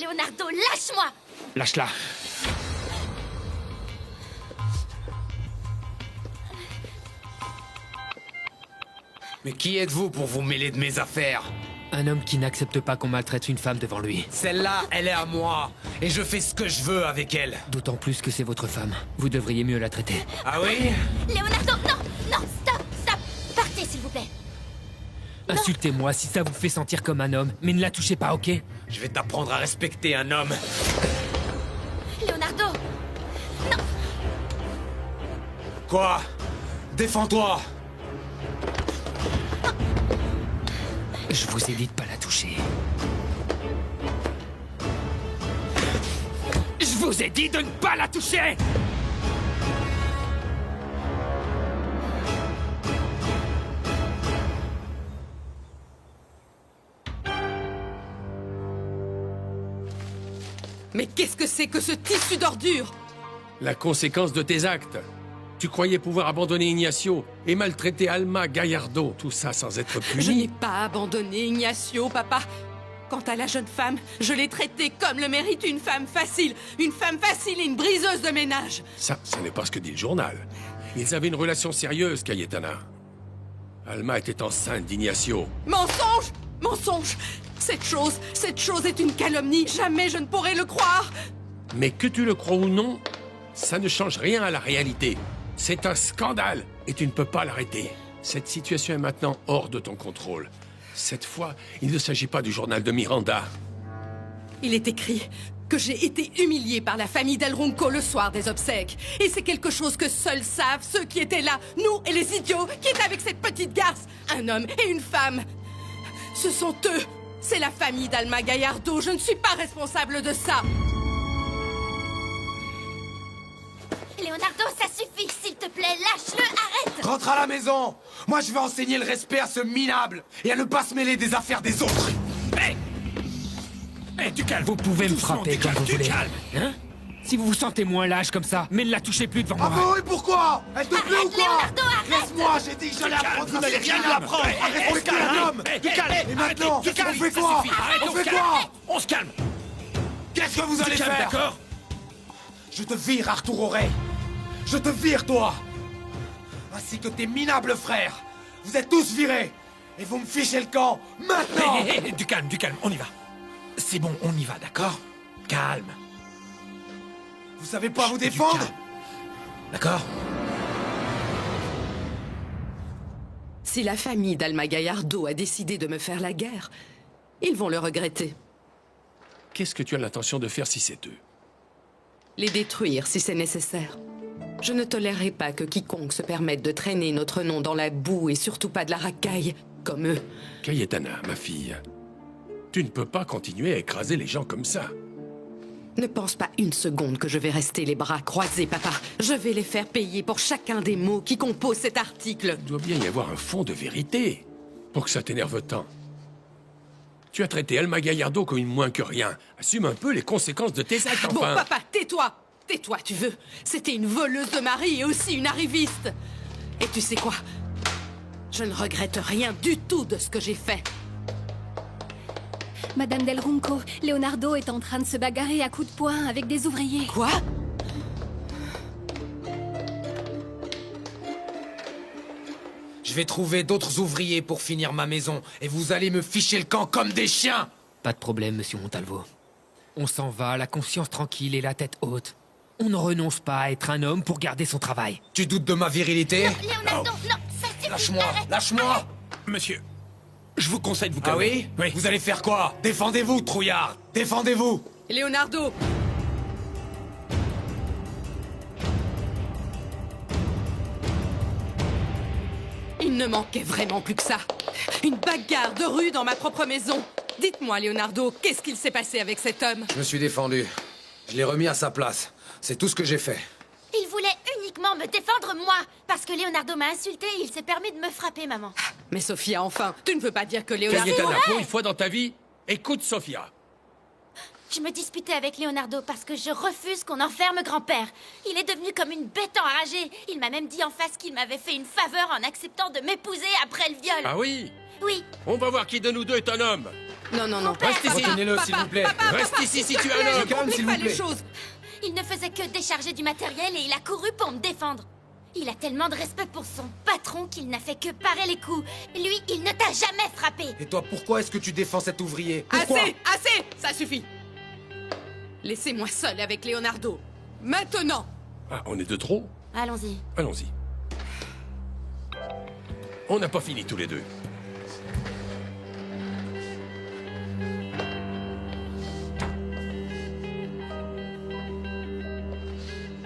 Leonardo, lâche-moi! Lâche-la. Mais qui êtes-vous pour vous mêler de mes affaires? Un homme qui n'accepte pas qu'on maltraite une femme devant lui. Celle-là, elle est à moi. Et je fais ce que je veux avec elle. D'autant plus que c'est votre femme. Vous devriez mieux la traiter. Ah oui? Leonardo, non! Non, stop! Stop! Partez, s'il vous plaît! Insultez-moi si ça vous fait sentir comme un homme, mais ne la touchez pas, ok? Je vais t'apprendre à respecter un homme. Leonardo! Non! Quoi? Défends-toi! Je vous ai dit de pas la toucher. Je vous ai dit de ne pas la toucher! Mais qu'est-ce que c'est que ce tissu d'ordures? La conséquence de tes actes. Tu croyais pouvoir abandonner Ignacio et maltraiter Alma Gallardo, tout ça sans être Je n'ai puni. pas abandonné Ignacio, papa. Quant à la jeune femme, je l'ai traitée comme le mérite une femme facile. Une femme facile et une briseuse de ménage. Ça, ce n'est pas ce que dit le journal. Ils avaient une relation sérieuse, Cayetana. Alma était enceinte d'Ignacio. Mensonge! Mensonge! Cette chose est une calomnie. Jamais je ne pourrai le croire. Mais que tu le crois ou non, ça ne change rien à la réalité. C'est un scandale et tu ne peux pas l'arrêter. Cette situation est maintenant hors de ton contrôle. Cette fois, il ne s'agit pas du journal de Miranda. Il est écrit que j'ai été humiliée par la famille Del Ronco le soir des obsèques. Et c'est quelque chose que seuls savent ceux qui étaient là, nous et les idiots qui étaient avec cette petite garce. Un homme et une femme. Ce sont eux. C'est la famille d'Alma Gallardo. Je ne suis pas responsable de ça. Leonardo, ça suffit, s'il te plaît, lâche-le, arrête! Rentre à la maison! Moi, je vais enseigner le respect à ce minable et à ne pas se mêler des affaires des autres! Du calme. Vous pouvez me Doucement, frapper du comme calme, vous du voulez. calme. Hein? Si vous vous sentez moins lâche comme ça, mais ne la touchez plus devant Ah moi. bon, et pourquoi? Elle te plaît ou quoi? Leonardo, arrête! Laisse-moi, j'ai dit que j'allais apprendre Vous à n'allez rien lui apprendre. à respecter un homme! Du calme. Et maintenant, Du calme. on fait quoi? On fait quoi? On se calme. Qu'est-ce que vous allez Calme, faire? d'accord? Je te vire, Arthur Auray! Je te vire, toi! Ainsi que tes minables frères! Vous êtes tous virés! Et vous me fichez le camp, maintenant! Du calme, on y va. C'est bon, on y va, d'accord? Calme. Vous savez pas vous Du défendre? calme. D'accord? Si la famille d'Alma Gallardo a décidé de me faire la guerre, ils vont le regretter. Qu'est-ce que tu as l'intention de faire si c'est eux? Les détruire si c'est nécessaire. Je ne tolérerai pas que quiconque se permette de traîner notre nom dans la boue et surtout pas de la racaille, comme eux. Cayetana, ma fille, tu ne peux pas continuer à écraser les gens comme ça. Ne pense pas une seconde que je vais rester les bras croisés, papa. Je vais les faire payer pour chacun des mots qui composent cet article. Il doit bien y avoir un fond de vérité pour que ça t'énerve tant. Tu as traité Alma Gallardo comme une moins que rien. Assume un peu les conséquences de tes actes, Bon, enfin. papa, tais-toi. Tais-toi, tu veux. C'était une voleuse de mari et aussi une arriviste. Et tu sais quoi? Je ne regrette rien du tout de ce que j'ai fait. Madame Del Ronco, Leonardo est en train de se bagarrer à coups de poing avec des ouvriers. Quoi? Je vais trouver d'autres ouvriers pour finir ma maison, et vous allez me ficher le camp comme des chiens! Pas de problème, monsieur Montalvo. On s'en va, la conscience tranquille et la tête haute. On ne renonce pas à être un homme pour garder son travail. Tu doutes de ma virilité? Leonardo, non, ça suffit! Lâche-moi, arrête. lâche-moi! Monsieur, je vous conseille de vous Ah calmer. oui? Vous allez faire quoi? Défendez-vous, trouillard! Défendez-vous! Leonardo! Il ne manquait vraiment plus que ça. Une bagarre de rue dans ma propre maison. Dites-moi, Leonardo, qu'est-ce qu'il s'est passé avec cet homme? Je me suis défendu. Je l'ai remis à sa place. C'est tout ce que j'ai fait. Il voulait uniquement me défendre, moi! Parce que Leonardo m'a insulté et il s'est permis de me frapper, maman. Mais Sophia, enfin, tu ne veux pas dire que Leonardo... Cayetana, pour une fois dans ta vie, écoute Sophia. Je me disputais avec Leonardo parce que je refuse qu'on enferme grand-père. Il est devenu comme une bête enragée. Il m'a même dit en face qu'il m'avait fait une faveur en acceptant de m'épouser après le viol. Ah oui? Oui, On va voir qui de nous deux est un homme. Non, non, non. Reste ici. Retenez-le, s'il vous plaît. Reste ici si tu es un Ne homme. Calme, s'il vous pas les plaît. choses. Il ne faisait que décharger du matériel et il a couru pour me défendre. Il a tellement de respect pour son patron qu'il n'a fait que parer les coups. Lui, il ne t'a jamais frappé. Et toi, pourquoi est-ce que tu défends cet ouvrier? Pourquoi? Assez, ça suffit. Laissez-moi seul avec Leonardo. Maintenant. Ah, on est de trop? Allons-y. Allons-y. On n'a pas fini tous les deux.